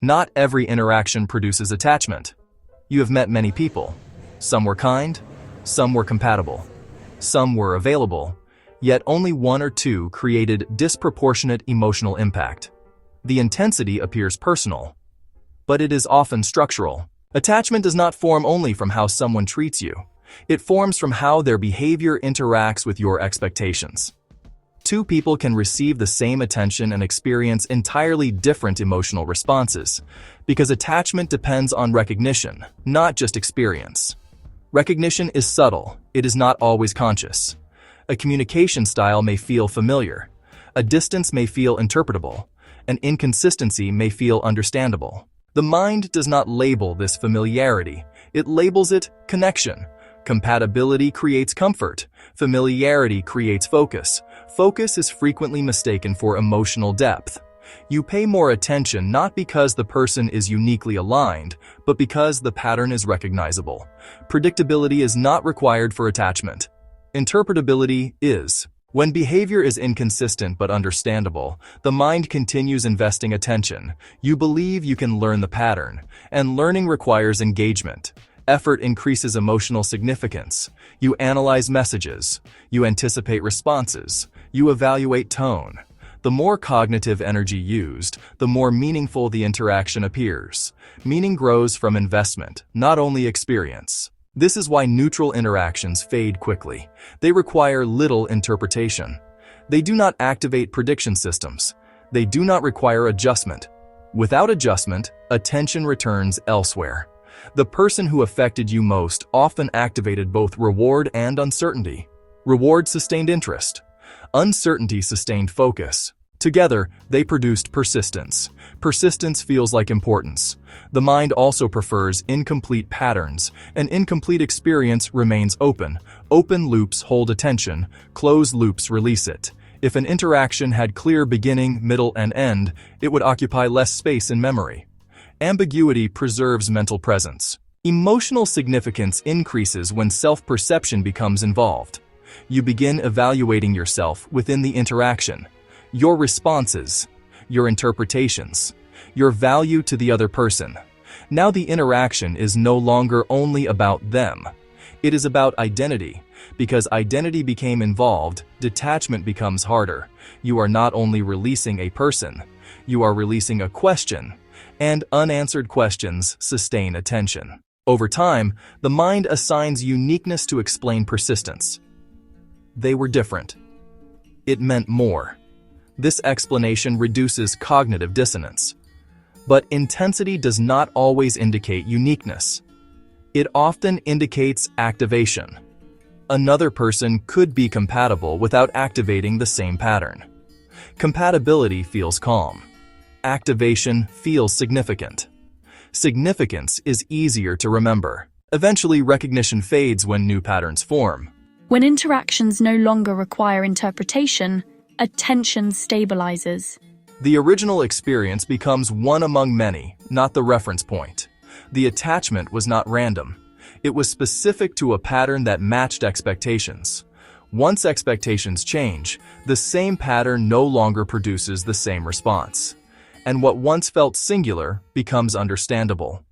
Not every interaction produces attachment. You have met many people. Some were kind, some were compatible, some were available, yet only one or two created disproportionate emotional impact. The intensity appears personal, but it is often structural. Attachment does not form only from how someone treats you. It forms from how their behavior interacts with your expectations. Two people can receive the same attention and experience entirely different emotional responses, because attachment depends on recognition, not just experience. Recognition is subtle, it is not always conscious. A communication style may feel familiar, a distance may feel interpretable, an inconsistency may feel understandable. The mind does not label this familiarity, it labels it connection. Compatibility creates comfort. Familiarity creates focus. Focus is frequently mistaken for emotional depth. You pay more attention not because the person is uniquely aligned, but because the pattern is recognizable. Predictability is not required for attachment. Interpretability is. When behavior is inconsistent but understandable, the mind continues investing attention. You believe you can learn the pattern, and learning requires engagement. Effort increases emotional significance. You analyze messages. You anticipate responses. You evaluate tone. The more cognitive energy used, the more meaningful the interaction appears. Meaning grows from investment, not only experience. This is why neutral interactions fade quickly. They require little interpretation. They do not activate prediction systems. They do not require adjustment. Without adjustment, attention returns elsewhere. The person who affected you most often activated both reward and uncertainty. Reward sustained interest. Uncertainty sustained focus. Together, they produced persistence. Persistence feels like importance. The mind also prefers incomplete patterns. An incomplete experience remains open. Open loops hold attention. Closed loops release it. If an interaction had clear beginning, middle, and end, it would occupy less space in memory. Ambiguity preserves mental presence. Emotional significance increases when self-perception becomes involved. You begin evaluating yourself within the interaction. Your responses, your interpretations, your value to the other person. Now the interaction is no longer only about them. It is about identity. Because identity became involved, detachment becomes harder. You are not only releasing a person, you are releasing a question. And unanswered questions sustain attention. Over time, the mind assigns uniqueness to explain persistence. They were different. It meant more. This explanation reduces cognitive dissonance. But intensity does not always indicate uniqueness. It often indicates activation. Another person could be compatible without activating the same pattern. Compatibility feels calm. Activation feels significant. Significance is easier to remember. Eventually, recognition fades when new patterns form. When interactions no longer require interpretation, attention stabilizes. The original experience becomes one among many, not the reference point. The attachment was not random. It was specific to a pattern that matched expectations. Once expectations change, the same pattern no longer produces the same response. And what once felt singular becomes understandable.